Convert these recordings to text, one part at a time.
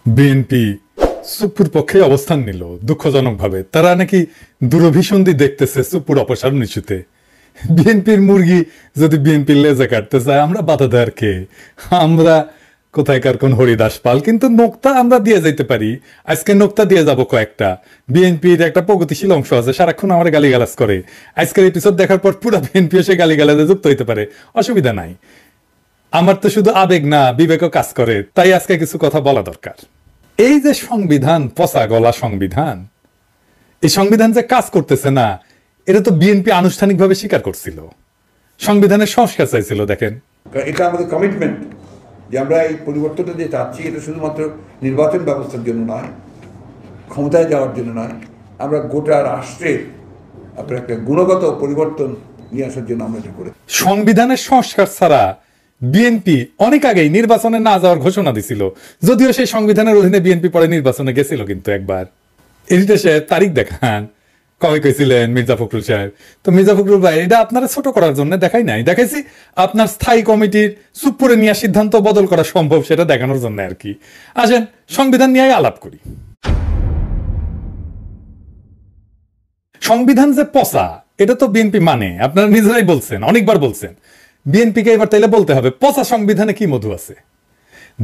BNP Supur পক্ষে অবস্থান নিল দুঃখজনকভাবে। তারা নাকি দূরভিসন্ধি দেখতেছে সুপুর অপসারণ ইস্যুতে। বিএনপির মুরগি যদি বিএনপির লেজে কাটতে চায় আমরা বাধা দেওয়ার কে? আমরা কোথায়কার কোন হরিদাস পাল? কিন্তু নোক্তা আমরা দিয়ে যেতে পারি। আজকে নোক্তা দিয়ে যাব কয়েকটা। বিএনপির একটা প্রগতিশীল অংশ আছে, সারাক্ষণ আমার গালিগালাজ করে। আজকের এপিসোড দেখার পর পুরো বিএনপি এসে গালিগালাজে যুক্ত হইতে পারে, অসুবিধা নাই। আমার তো শুধু আবেগ না, বিবেকও কাজ করে, তাই আজকে কিছু কথা বলা দরকার। এই যে সংবিধান, পচা গলা সংবিধান, এই সংবিধান যে কাজ করতেছে না, এটা তো বিএনপি আনুষ্ঠানিকভাবে স্বীকার করছিল, সংবিধানের সংস্কার চাইছিল। দেখেন, এটা আমাদের কমিটমেন্ট যে আমরা এই পরিবর্তনটা যে চাচ্ছি, এটা শুধুমাত্র নির্বাচন ব্যবস্থার জন্য নয়, ক্ষমতায় যাওয়ার জন্য নয়, আমরা গোটা রাষ্ট্রের আপনার একটা গুণগত পরিবর্তন নিয়ে আসার জন্য আমরা এটা করি। সংবিধানের সংস্কার ছাড়া বিএনপি অনেক আগেই নির্বাচনে না যাওয়ার ঘোষণা দিছিল, যদিও সেই সংবিধানের অধীনে বিএনপি পরে নির্বাচনে গেছিল। কিন্তু একবার এডিটর সাহেব তারিখ দেখান, কবে কইছিলেন মির্জা ফখরুল সাহেব? তো মির্জা ফখরুল ভাই, এটা আপনারা ছোট করার জন্য দেখাই নাই, দেখাইছি আপনার স্থায়ী কমিটির সুপুরে নিয়ে সিদ্ধান্ত বদল করা সম্ভব সেটা দেখানোর জন্য আর কি। আসেন সংবিধান নিয়ে আলাপ করি। সংবিধান যে পচা, এটা তো বিএনপি মানে, আপনারা নিজেরাই বলছেন, অনেকবার বলছেন। বিএনপিকে এবার তাইলে বলতে হবে, পচা সংবিধানে কি মধু আছে?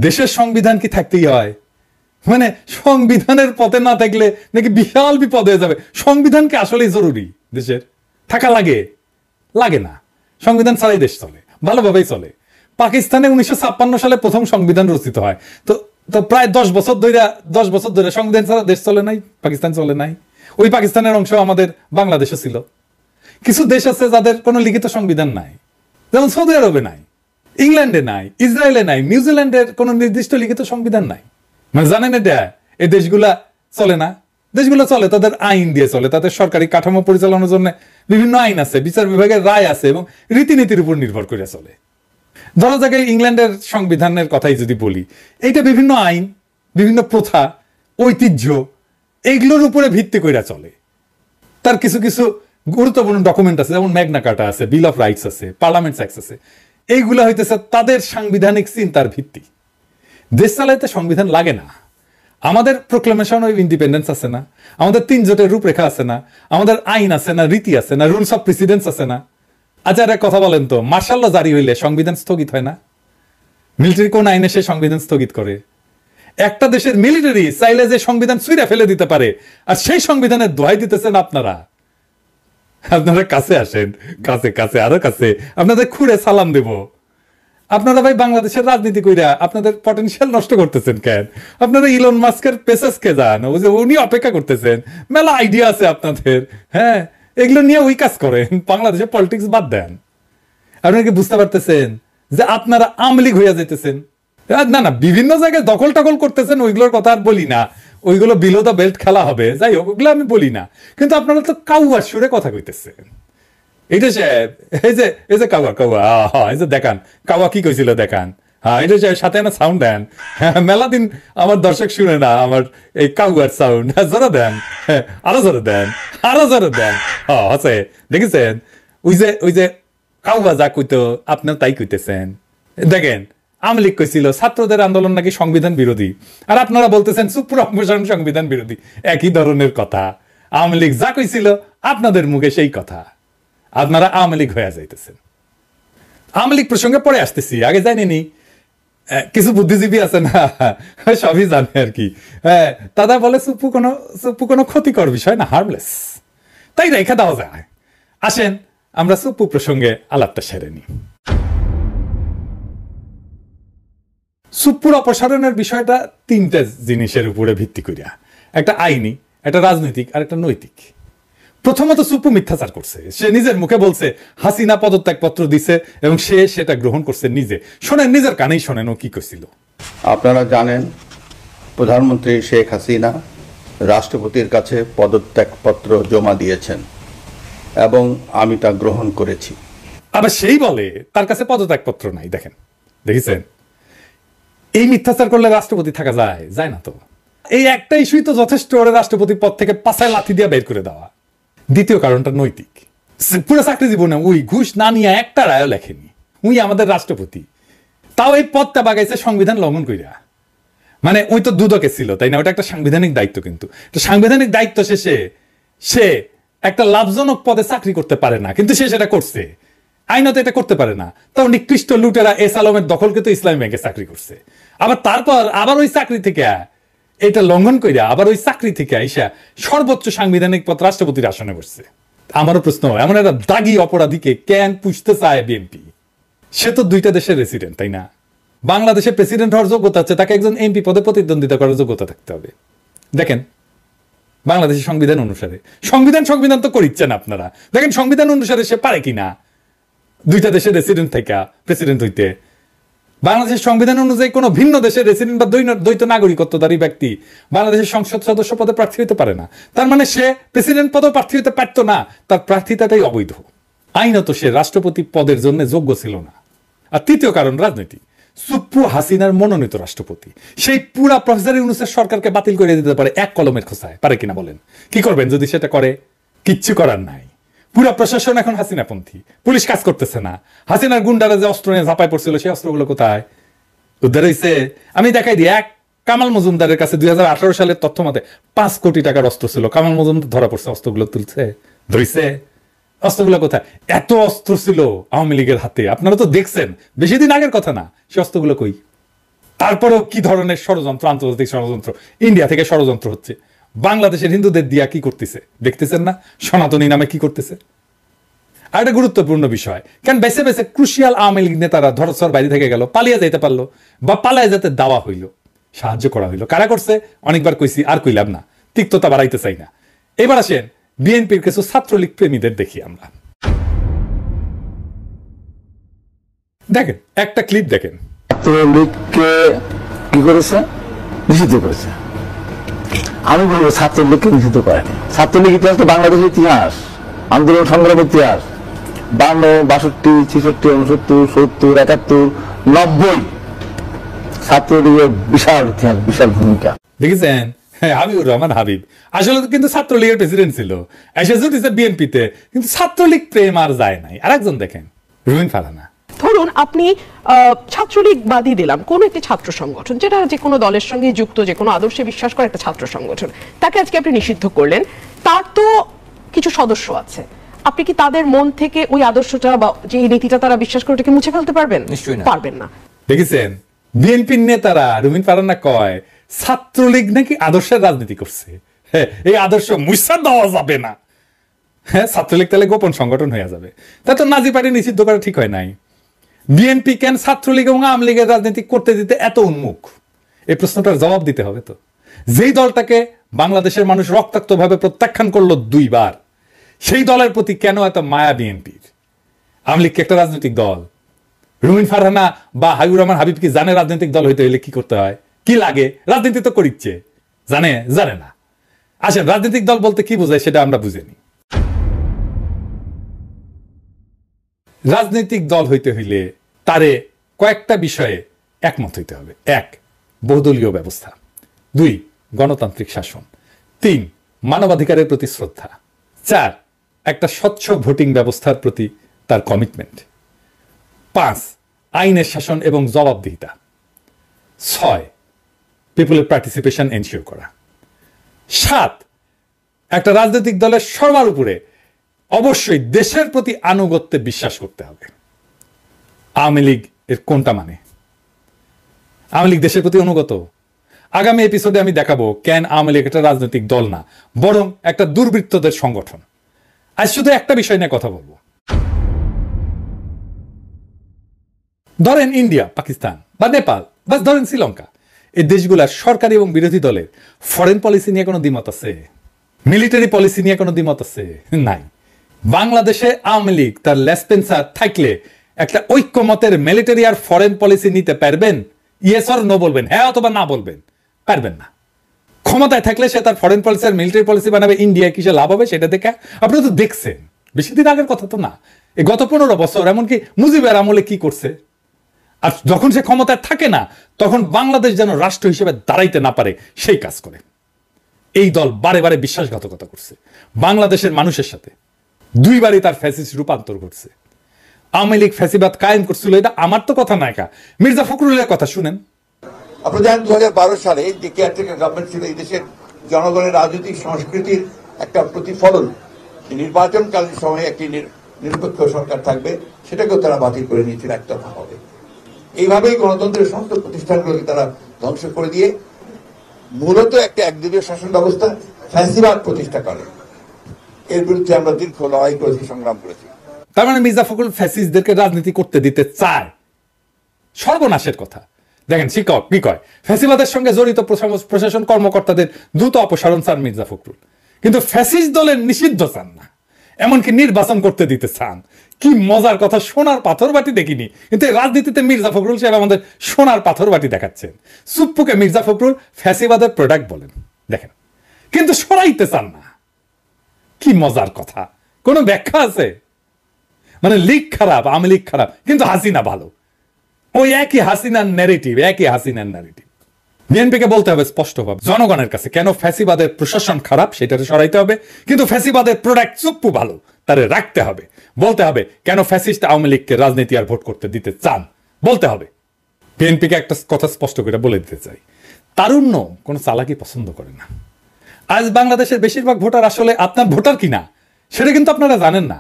দেশের সংবিধান কি থাকতেই হয়? মানে সংবিধানের পথে না থাকলে নাকি বিশাল বিপদ হয়ে যাবে। সংবিধানকে আসলেই জরুরি দেশের থাকা লাগে? লাগে না। সংবিধান ছাড়াই দেশ চলে, ভালোভাবেই চলে। পাকিস্তানে 1956 সালে প্রথম সংবিধান রচিত হয়। তো প্রায় 10 বছর ধরে সংবিধান ছাড়া দেশ চলে নাই, পাকিস্তান চলে নাই। ওই পাকিস্তানের অংশ আমাদের বাংলাদেশে ছিল। কিছু দেশ আছে যাদের কোনো লিখিত সংবিধান নাই, যেমন সৌদি আরবে নাই, ইংল্যান্ডে নাই, ইসরায়েলে নাই, নিউজিল্যান্ডের কোনো নির্দিষ্ট লিখিত সংবিধান নাই। মানে জানেন এটা, এই দেশগুলা চলে না। দেশগুলো চলে তাদের আইন দিয়ে চলে, তাদের সরকারি কাঠামো পরিচালনার জন্য বিভিন্ন আইন আছে, বিচার বিভাগের রায় আছে এবং রীতিনীতির উপর নির্ভর করে চলে। ধরা যাক ইংল্যান্ডের সংবিধানের কথাই যদি বলি, এইটা বিভিন্ন আইন, বিভিন্ন প্রথা, ঐতিহ্য, এইগুলোর উপরে ভিত্তি করে চলে। তার কিছু কিছু গুরুত্বপূর্ণ ডকুমেন্ট আছে, যেমন ম্যাগনা কার্টা আছে, বিল অফ রাইটস আছে, পার্লামেন্ট অ্যাক্ট আছে। এইগুলা হইতেছে তাদের সাংবিধানিক চিন্তার ভিত্তি। দেশ চালাইতে সংবিধান লাগে না। আমাদের প্রোক্লামেশন অফ ইন্ডিপেন্ডেন্স আছে না, আমাদের 3 জোটের রূপরেখা আছে না, আমাদের আইন আছে না, রীতি আছে না, রুলস অফ প্রেসিডেন্স আছে না। আচ্ছা একটা কথা বলেন তো, মার্শাল ল জারি হইলে সংবিধান স্থগিত হয় না? মিলিটারি কোন আইনে সে সংবিধান স্থগিত করে? একটা দেশের মিলিটারি চাইলে যে সংবিধান ছুঁড়ে ফেলে দিতে পারে, আর সেই সংবিধানের দোহাই দিতেছেন আপনারা। আপনারা কাছে আসেন, কাছে কাছে আরো কাছে, আপনাদের খুঁড়ে সালাম দেব। আপনারা ভাই বাংলাদেশের রাজনীতি কইরা আপনাদের পটেনশিয়াল নষ্ট করতেছেন কেন? আপনারা ইলন মাস্কের পেসেসকে যান, উনি অপেক্ষা করতেছেন, মেলা আইডিয়া আছে আপনাদের। হ্যাঁ, এগুলো নিয়ে ওই কাজ করেন, বাংলাদেশের পলিটিক্স বাদ দেন। আপনারা কি বুঝতে পারতেছেন যে আপনারা আওয়ামী লীগ হইয়া যেতেছেন? না না, বিভিন্ন জায়গায় দখল টকল করতেছেন, ওইগুলোর কথা আর বলি না, ওইগুলো বিলো দ্য বেল্ট খেলা হবে, যাই হোক ওগুলো আমি বলি না। কিন্তু আপনারা তো কাউয়ার সুরে কথা কইতেছেন। এইটা সাহেব, এই যে কাওয়া কাওয়া, এই যে দেখান কাওয়া কি কইছিল দেখান। হ্যাঁ, এটা সাথে না সাউন্ড দেন। মেলা দিন আমার দর্শক শুনে না আমার এই কাউয়ার সাউন্ড। জোরে দেন, আরো জোরে দেন, আরো জোরে দেন। আছে দেখেছেন, ওই যে কাউয়া যা কইতো আপনার তাই কইতেছেন। দেখেন, আওয়ামী লীগ কইছিল ছাত্রদের আন্দোলন নাকি সংবিধান বিরোধী, আর আপনারা বলতেছেন সুপ্রিম অপসারণ সংবিধান বিরোধী। একই ধরনের কথা। আওয়ামী লীগ যা কইছিল আপনাদের মুখে সেই কথা, আপনারা আওয়ামী লীগ হয়ে যাইতেছেন। আওয়ামী লীগ প্রসঙ্গে পরে আসতেছি, আগে জানিনি কিছু বুদ্ধিজীবী আছে না, সবই জানে আর কি। হ্যাঁ, তারা বলে সুপ্পু কোনো ক্ষতিকর বিষয় না, হার্মলেস, তাই রেখা দেওয়া যায়। আসেন আমরা সুপ্পু প্রসঙ্গে আলাপটা সেরে নিই। সুপ্পুর অপসারণের বিষয়টা 3টে জিনিসের উপরে ভিত্তি করিয়া, একটা আইনি, একটা রাজনৈতিক আর একটা নৈতিক। প্রথমত সুপ্পু মিথ্যাচার করছে। সে নিজের মুখে বলছে হাসিনা পদত্যাগপত্র দিছে এবং সে সেটা গ্রহণ করছে নিজে। শোনেন, নিজের কানেই শোনেন ও কি কইছিল। আপনারা জানেন প্রধানমন্ত্রী শেখ হাসিনা রাষ্ট্রপতির কাছে পদত্যাগপত্র জমা দিয়েছেন এবং আমি তা গ্রহণ করেছি। আবার সেই বলে তার কাছে পদত্যাগপত্র নাই। দেখেন, দেখেছেন, এই মিথ্যাচার করলে রাষ্ট্রপতি থাকা যায়? যায় না তো। এই একটা ইস্যুই তো যথেষ্ট ওরে রাষ্ট্রপতির পদ থেকে পাছায় লাথি দিয়ে বের করে দেওয়া। দ্বিতীয় কারণটা নৈতিক। পুরো চাকরি জীবনে ওই ঘুষ না নিয়ে একটা রায়ও লেখেনি। উই আমাদের রাষ্ট্রপতি, তাও এই পদটা বাগাইছে সংবিধান লঙ্ঘন কইরা। মানে ওই তো দুদকে ছিল, তাই না? ওটা একটা সাংবিধানিক দায়িত্ব, কিন্তু সাংবিধানিক দায়িত্ব শেষে সে একটা লাভজনক পদে চাকরি করতে পারে না, কিন্তু সে সেটা করছে। আইনত এটা করতে পারে না, তাও নিকৃষ্ট লুটেরা এস আলমের দখলকে তো ইসলামী ব্যাংকে চাকরি করছে। আবার তারপর আবার ওই চাকরি থেকে এটা লঙ্ঘন কইরা আবার ওই চাকরি থেকে আইসা সর্বোচ্চ সাংবিধানিক পদ রাষ্ট্রপতির আসনে বসছে। আমারও প্রশ্ন, এমন একটা দাগি অপরাধীকে কেন পুষতে চায় বিএনপি? সে তো দুইটা দেশের রেসিডেন্ট, তাই না? বাংলাদেশের প্রেসিডেন্ট হওয়ার যোগ্যতা আছে, তাকে একজন এমপি পদে প্রতিদ্বন্দ্বিতা করার যোগ্যতা থাকতে হবে। দেখেন বাংলাদেশের সংবিধান অনুসারে, সংবিধান তো করিচ্ছেন আপনারা, দেখেন সংবিধান অনুসারে সে পারে কিনা দুইটা দেশের রেসিডেন্ট থেকে প্রেসিডেন্ট হইতে। বাংলাদেশের সংবিধান অনুযায়ী কোনো ভিন্ন দেশের রেসিডেন্ট বা দ্বৈত নাগরিকত্বধারী ব্যক্তি বাংলাদেশের সংসদ সদস্য পদে প্রার্থী হতে পারে না। তার মানে সে প্রেসিডেন্ট পদেও প্রার্থী হতে পারত না, তার প্রার্থিতাটাই অবৈধ। আইনত সে রাষ্ট্রপতি পদের জন্য যোগ্য ছিল না। আর তৃতীয় কারণ রাজনীতি। সুপ্পু হাসিনার মনোনীত রাষ্ট্রপতি, সেই পুরা প্রফেসর ইউনূসের সরকারকে বাতিল করে দিতে পারে এক কলমের খোঁচায়, পারে কিনা বলেন? কি করবেন যদি সেটা করে? কিচ্ছু করার নাই। পুরা প্রশাসন এখন হাসিনাপন্থী, পুলিশ কাজ করতেছে না। হাসিনার গুন্ডারা যে অস্ত্র নিয়ে ঝাঁপায় পড়ছিল, সেই অস্ত্রগুলো কোথায় উদ্ধার হয়েছে? আমি দেখাই দিই, এক কামাল মজুমদারের কাছে 2018 সালের তথ্য মতে 5 কোটি টাকার অস্ত্র ছিল। কামাল মজুমদার ধরা পড়ছে, অস্ত্রগুলো তুলছে, ধরিছে। অস্ত্রগুলো কোথায়? এত অস্ত্র ছিল আওয়ামী লীগের হাতে, আপনারা তো দেখছেন, বেশি দিন আগের কথা না। সে অস্ত্রগুলো কই? তারপরেও কি ধরনের ষড়যন্ত্র, আন্তর্জাতিক ষড়যন্ত্র, ইন্ডিয়া থেকে ষড়যন্ত্র হচ্ছে। বাংলাদেশের হিন্দুদের দিয়া কি করতেছে দেখতেছেন না? সনাতনী নামে কি করতেছে? আর একটা গুরুত্বপূর্ণ বিষয়, কেন বেছে বেছে ক্রুশিয়াল আওয়ামী লীগ নেতারা ধরছর বাইরে থেকে গেল, পালিয়ে যাইতে পারলো, বা পালায় যেতে দেওয়া হইল, সাহায্য করা হইলো। কারা করছে? অনেকবার কইছি, আর কইলাম না, তিক্ততা বাড়াইতে চাই না। এবার আসেন বিএনপির কিছু ছাত্রলীগ প্রেমীদের দেখি আমরা। দেখেন একটা ক্লিপ দেখেন। ছাত্রলীগকে কি করেছে? নিষিদ্ধ করেছে। আমি বলবো ছাত্রলীগকে নিষিদ্ধ করেনি। ছাত্রলীগ ইতিহাস তো বাংলাদেশের ইতিহাস, আন্দোলন সংগ্রামের ইতিহাস। 52, 62, 66, 69, 70, 71, 90 ছাত্রলীগের বিশাল ইতিহাস, বিশাল ভূমিকা। দেখেছেন? হ্যাঁ, হাবিবুর রহমান হাবিব আসলে কিন্তু ছাত্রলীগের প্রেসিডেন্ট ছিল, এসে জুটিছে বিএনপিতে, কিন্তু ছাত্রলীগ প্রেম আর যায় নাই। আর একজন দেখেন, রুমিন ফারহানা। ধরুন আপনি ছাত্রলীগ বাদই দিলাম, কোন একটি ছাত্র সংগঠন যেটা যে কোনো দলের সঙ্গে যুক্ত, যে কোনো আদর্শে বিশ্বাস করে একটা ছাত্র সংগঠন, তাকে আজকে আপনি নিষিদ্ধ করলেন। তার তো কিছু সদস্য আছে, আপনি কি তাদের মন থেকে ওই আদর্শটা বা যে নীতিটা তারা বিশ্বাস করে ওটাকে মুছে ফেলতে পারবেন? নিশ্চয়ই না, পারবেন না। দেখেছেন বিএনপির নেতারা, রুমিন ফারহানা কয় ছাত্রলীগ নাকি আদর্শের রাজনীতি করছে। হ্যাঁ, এই আদর্শ মুছা দেওয়া যাবে না। হ্যাঁ, ছাত্রলীগ তাহলে গোপন সংগঠন হয়ে যাবে। তা তো নাজি পার্টি নিষিদ্ধ করা ঠিক হয় নাই। বিএনপি কেন ছাত্রলীগ এবং আওয়ামী লীগের রাজনীতি করতে দিতে এত উন্মুখ? এই প্রশ্নটার জবাব দিতে হবে তো। যেই দলটাকে বাংলাদেশের মানুষ রক্তাক্তভাবে প্রত্যাখ্যান করলো 2 বার, সেই দলের প্রতি কেন এত মায়া বিএনপির? আওয়ামী লীগ কি একটা রাজনৈতিক দল? রুমিন ফারহানা বা হাবিবুর রহমান হাবিব কি জানে রাজনৈতিক দল হইতে হইলে কি করতে হয়, কি লাগে? রাজনীতি তো করিচ্ছে, জানে না। আসেন, রাজনৈতিক দল বলতে কি বোঝায় সেটা আমরা বুঝিনি। রাজনৈতিক দল হইতে হইলে তারে কয়েকটা বিষয়ে একমত হইতে হবে। 1, বহুদলীয় ব্যবস্থা। 2, গণতান্ত্রিক শাসন। 3, মানবাধিকারের প্রতি শ্রদ্ধা। 4, একটা স্বচ্ছ ভোটিং ব্যবস্থার প্রতি তার কমিটমেন্ট। 5, আইনের শাসন এবং জবাবদিহিতা। 6, পিপলের পার্টিসিপেশন এনশিওর করা। 7, একটা রাজনৈতিক দলের সবার উপরে অবশ্যই দেশের প্রতি আনুগত্যে বিশ্বাস করতে হবে। আওয়ামী লীগ এর কোনটা মানে? আওয়ামী লীগ দেশের প্রতি অনুগত? আগামী এপিসোডে আমি দেখাবো কেন আওয়ামী লীগ একটা রাজনৈতিক দল না, বরং একটা দুর্বৃত্তদের সংগঠন। আজ শুধু একটা বিষয় নিয়ে কথা বলবো। ধরেন ইন্ডিয়া, পাকিস্তান বা নেপাল বা ধরেন শ্রীলঙ্কা, এই দেশগুলার সরকারি এবং বিরোধী দলের ফরেন পলিসি নিয়ে কোনো দ্বিমত আছে? মিলিটারি পলিসি নিয়ে কোনো দ্বিমত আছে? নাই। বাংলাদেশে আওয়ামী লীগ তার লেসপেন্সার থাকলে একটা ঐক্যমতের মিলিটারি আর ফরেন পলিসি নিতে পারবেন? ইয়েস অর নো বলবেন, হ্যাঁ অথবা না বলবেন, পারবেন না। ক্ষমতায় থাকলে সে তার ফরেন পলিসি আর মিলিটারি পলিসি বানাবে, ইন্ডিয়া কিসে লাভ হবে সেটা দেখে আপনারা তো দেখছেন। বেশি দিন আগের কথা তো না, এই গত 15 বছর, এমনকি মুজিবের আমলে কি করছে। আর যখন সে ক্ষমতায় থাকে না, তখন বাংলাদেশ যেন রাষ্ট্র হিসেবে দাঁড়াইতে না পারে সেই কাজ করে। এই দল বারে বারে বিশ্বাসঘাতকতা করছে বাংলাদেশের মানুষের সাথে। 2 বারই তার ফ্যাসিস্ট রূপান্তর ঘটছে। আওয়ামী লীগ ফ্যাসিবাদ কায়েম করছিল, এটা আমার তো কথা না, মির্জা ফখরুলের কথা শুনেন। আপনারা জানেন 2012 সালে যে কেয়ারটেকার গভর্নমেন্ট ছিল এই দেশের জনগণের রাজনৈতিক সংস্কৃতির একটা প্রতিফলন। নির্বাচনকালীন সময়ে একটি নিরপেক্ষ সরকার থাকবে, সেটাকেও তারা বাতিল করে নিয়েছিল একতরফা হবে। এইভাবেই গণতন্ত্রের সমস্ত প্রতিষ্ঠানগুলোকে তারা ধ্বংস করে দিয়ে মূলত একটা একদলীয় শাসন ব্যবস্থা ফ্যাসিবাদ প্রতিষ্ঠা করে। এর বিরুদ্ধে আমরা দীর্ঘ লড়াই করেছি, সংগ্রাম করেছি। তার মানে মির্জা ফখরুল ফ্যাসিস্টদেরকে রাজনীতি করতে দিতে চায়, সর্বনাশের কথা। দেখেন শিক্ষক কি কয়, ফ্যাসিবাদের সঙ্গে জড়িত প্রশাসন কর্মকর্তাদের দ্রুত অপসারণ চান মির্জা ফখরুল, কিন্তু ফ্যাসিস্ট দলের নিষিদ্ধ চান না, এমনকি নির্বাচন করতে দিতে চান। কি মজার কথা, সোনার পাথর বাটি দেখিনি, কিন্তু রাজনীতিতে মির্জা ফখরুল সাহেব আমাদের সোনার পাথর বাটি দেখাচ্ছেন। সুপ্পুকে মির্জা ফখরুল ফ্যাসিবাদের প্রোডাক্ট বলেন, দেখেন, কিন্তু সরাইতে চান না। কি মজার কথা, কোনো ব্যাখ্যা আছে? মানে লীগ খারাপ, আওয়ামী লীগ খারাপ, কিন্তু হাসিনা ভালো। ওই একই হাসিনার ন্যারেটিভ, একই হাসিনার ন্যারেটিভ। বিএনপিকে বলতে হবে স্পষ্টভাবে জনগণের কাছে কেন ফ্যাসিবাদের প্রশাসন খারাপ সেটাকে সরাইতে হবে, কিন্তু ফ্যাসিবাদের প্রোডাক্ট চুপ্পু ভালো তারে রাখতে হবে। বলতে হবে কেন ফ্যাসিস্ট আওয়ামী লীগকে রাজনীতি আর ভোট করতে দিতে চান, বলতে হবে। বিএনপিকে একটা কথা স্পষ্ট করে বলে দিতে চাই, তারুণ্য কোনো চালাকি পছন্দ করে না। আজ বাংলাদেশের বেশিরভাগ ভোটার আসলে আপনার ভোটার কিনা সেটা কিন্তু আপনারা জানেন না।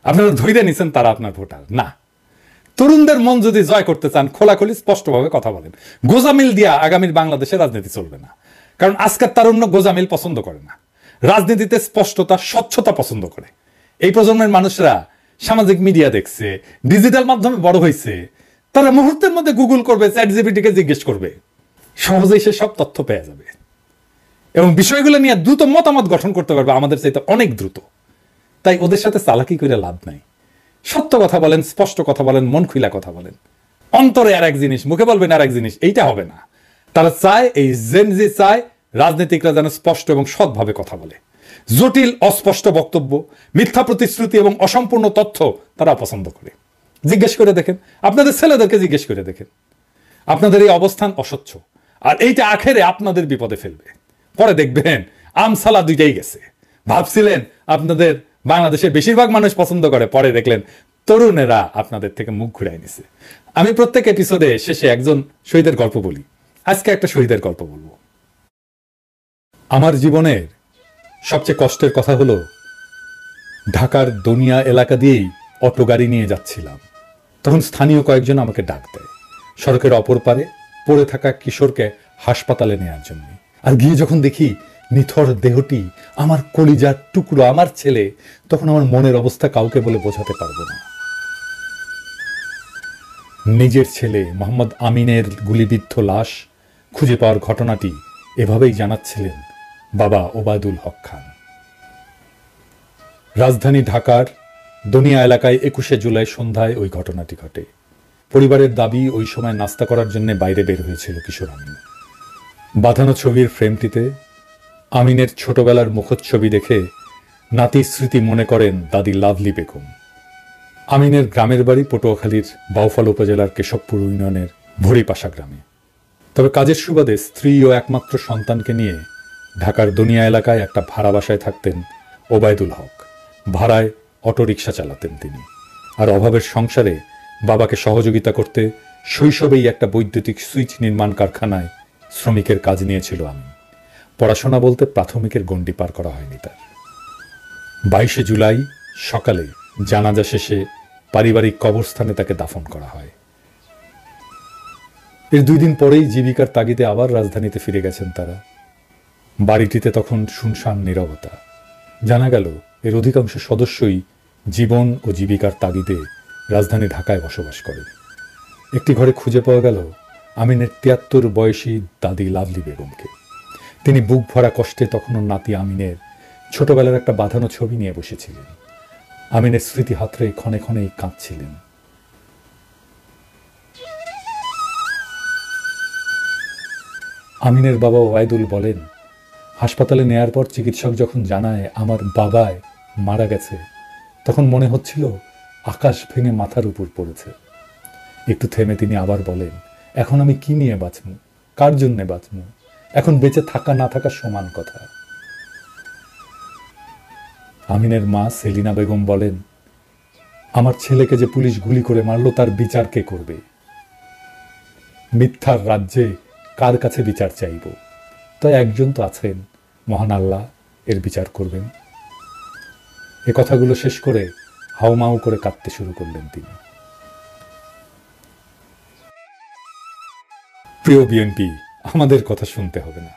আপনারা ধৈর্য নিছেন তারা আপনার ভোটার না। তরুণদের মন যদি জয় করতে চান, খোলাখুলি স্পষ্টভাবে কথা বলেন। গোজামিল দিয়া আগামীর বাংলাদেশে রাজনীতি চলবে না, কারণ আজকের তারুণ্য গোজামিল পছন্দ করে না, রাজনীতিতে স্পষ্টতা, স্বচ্ছতা পছন্দ করে। এই প্রজন্মের মানুষরা সামাজিক মিডিয়া দেখছে, ডিজিটাল মাধ্যমে বড় হয়েছে, তারা মুহূর্তের মধ্যে গুগল করবে, চ্যাটজিপিটিকে জিজ্ঞেস করবে, সহজেই সে সব তথ্য পেয়ে যাবে এবং বিষয়গুলো নিয়ে দ্রুত মতামত গঠন করতে পারবে, আমাদের চাইতে অনেক দ্রুত। তাই ওদের সাথে চালাকি করে লাভ নাই। সত্য কথা বলেন, স্পষ্ট কথা বলেন, মন খুলা কথা বলেন। অন্তরে আর এক জিনিস, মুখে বলবেন আর এক জিনিস, এইটা হবে না। তারা চায়, এই জেনজি চায় রাজনীতিকরা যেন স্পষ্ট এবং সৎভাবে কথা বলে। জটিল অস্পষ্ট বক্তব্য, মিথ্যা প্রতিশ্রুতি এবং অসম্পূর্ণ তথ্য তারা পছন্দ করে। জিজ্ঞেস করে দেখেন, আপনাদের ছেলেদেরকে জিজ্ঞেস করে দেখেন। আপনাদের এই অবস্থান অস্বচ্ছ, আর এইটা আখেরে আপনাদের বিপদে ফেলবে। পরে দেখবেন আমসালা দুইটাই গেছে। ভাবছিলেন আপনাদের বাংলাদেশের বেশিরভাগ মানুষ পছন্দ করে, পরে দেখলেন তরুণেরা আপনাদের থেকে মুখ ঘুরাই নিছে। আমি প্রত্যেক এপিসোডে শেষে একজন শহীদের গল্প বলি, আজকে একটা শহীদের গল্প বলবো। আমার জীবনের সবচেয়ে কষ্টের কথা হলো, ঢাকার দনিয়া এলাকা দিয়েই অটো গাড়ি নিয়ে যাচ্ছিলাম। তখন স্থানীয় কয়েকজন আমাকে ডাক দেয় সড়কের অপর পারে পড়ে থাকা কিশোরকে হাসপাতালে নেওয়ার জন্য। আর গিয়ে যখন দেখি নিথর দেহটি আমার কলিজার টুকরো, আমার ছেলে, তখন আমার মনের অবস্থা কাউকে বলে বোঝাতে পারবো না। নিজের ছেলে মোহাম্মদ আমিনের গুলিবিদ্ধ লাশ খুঁজে পাওয়ার ঘটনাটি এভাবেই জানাচ্ছিলেন বাবা ওবায়দুল হক খান। রাজধানী ঢাকার দনিয়া এলাকায় 21শে জুলাই সন্ধ্যায় ওই ঘটনাটি ঘটে। পরিবারের দাবি ওই সময় নাস্তা করার জন্য বাইরে বের হয়েছিল কিশোর আমিন। বাঁধানো ছবির ফ্রেমটিতে আমিনের ছোটবেলার মুখচ্ছবি দেখে নাতির স্মৃতি মনে করেন দাদি লাভলি বেগম। আমিনের গ্রামের বাড়ি পটুয়াখালীর বাউফল উপজেলার কেশবপুর ইউনিয়নের ভরিপাশা গ্রামে। তবে কাজের সুবাদে স্ত্রী ও একমাত্র সন্তানকে নিয়ে ঢাকার দনিয়া এলাকায় একটা ভাড়া বাসায় থাকতেন ওবায়দুল হক। ভাড়ায় অটোরিকশা চালাতেন তিনি। আর অভাবের সংসারে বাবাকে সহযোগিতা করতে শৈশবেই একটা বৈদ্যুতিক সুইচ নির্মাণ কারখানায় শ্রমিকের কাজ নিয়েছিল আমি। পড়াশোনা বলতে প্রাথমিকের গণ্ডি পার করা হয়নি তার। 22শে জুলাই সকালে জানাজা শেষে পারিবারিক কবরস্থানে তাকে দাফন করা হয়। এর 2 দিন পরেই জীবিকার তাগিদে আবার রাজধানীতে ফিরে গেছেন তারা। বাড়িটিতে তখন শুনশান নীরবতা। জানা গেল এর অধিকাংশ সদস্যই জীবন ও জীবিকার তাগিদে রাজধানী ঢাকায় বসবাস করেন। একটি ঘরে খুঁজে পাওয়া গেল আমিনের 73 বয়সী দাদি লাভলি বেগমকে। তিনি বুক ভরা কষ্টে তখনও নাতি আমিনের ছোটবেলার একটা বাঁধানো ছবি নিয়ে বসেছিলেন। আমিনের স্মৃতি হাতড়ে ক্ষণে ক্ষণেই কাঁদছিলেন। আমিনের বাবা ওয়াইদুল বলেন, হাসপাতালে নেয়ার পর চিকিৎসক যখন জানায় আমার বাবায় মারা গেছে, তখন মনে হচ্ছিল আকাশ ভেঙে মাথার উপর পড়েছে। একটু থেমে তিনি আবার বলেন, এখন আমি কি নিয়ে বাঁচব, কার জন্যে বাঁচব, এখন বেঁচে থাকা না থাকা সমান কথা। আমিনের মা সেলিনা বেগম বলেন, আমার ছেলেকে যে পুলিশ গুলি করে মারল তার বিচার কে করবে? মিথ্যার রাজ্যে কার কাছে বিচার চাইব? তাই একজন তো আছেন, মহান আল্লাহ এর বিচার করবেন। এ কথাগুলো শেষ করে হাউমাউ করে কাঁদতে শুরু করলেন তিনি। প্রিয় বিএনপি, আমাদের কথা শুনতে হবে না,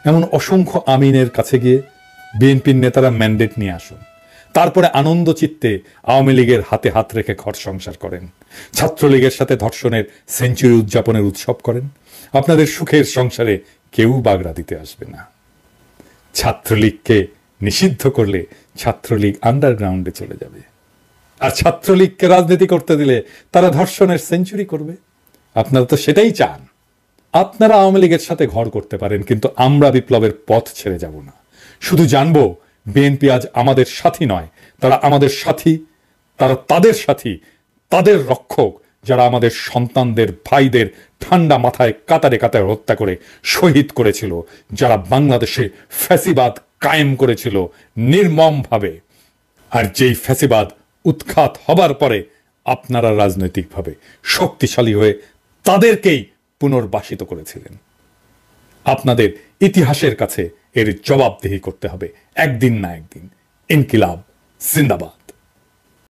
এমন অসংখ্য আমিনের কাছে গিয়ে বিএনপির নেতারা ম্যান্ডেট নিয়ে আসুন, তারপরে আনন্দ চিত্তে আওয়ামী লীগের হাতে হাত রেখে ঘর সংসার করেন, ছাত্রলীগের সাথে ধর্ষণের সেঞ্চুরি উদযাপনের উৎসব করেন। আপনাদের সুখের সংসারে কেউ বাগড়া দিতে আসবে না। ছাত্রলীগকে নিষিদ্ধ করলে ছাত্রলীগ আন্ডারগ্রাউন্ডে চলে যাবে, আর ছাত্রলীগকে রাজনীতি করতে দিলে তারা ধর্ষণের সেঞ্চুরি করবে। আপনারা তো সেটাই চান। আপনারা আওয়ামী লীগের সাথে ঘর করতে পারেন, কিন্তু আমরা বিপ্লবের পথ ছেড়ে যাব না। শুধু জানবো বিএনপি আজ আমাদের সাথী নয়, তারা আমাদের সাথী, তারা তাদের সাথী, তাদের রক্ষক, যারা আমাদের সন্তানদের, ভাইদের ঠান্ডা মাথায় কাতারে কাতারে হত্যা করে শহীদ করেছিল, যারা বাংলাদেশে ফ্যাসিবাদ কায়েম করেছিল নির্মমভাবে। আর যেই ফ্যাসিবাদ উৎখাত হবার পরে আপনারা রাজনৈতিকভাবে শক্তিশালী হয়ে তাদেরকেই পুনর্বাসিত করেছিলেন। আপনাদের ইতিহাসের কাছে এর জবাবদিহি করতে হবে একদিন না একদিন। ইনকিলাব জিন্দাবাদ।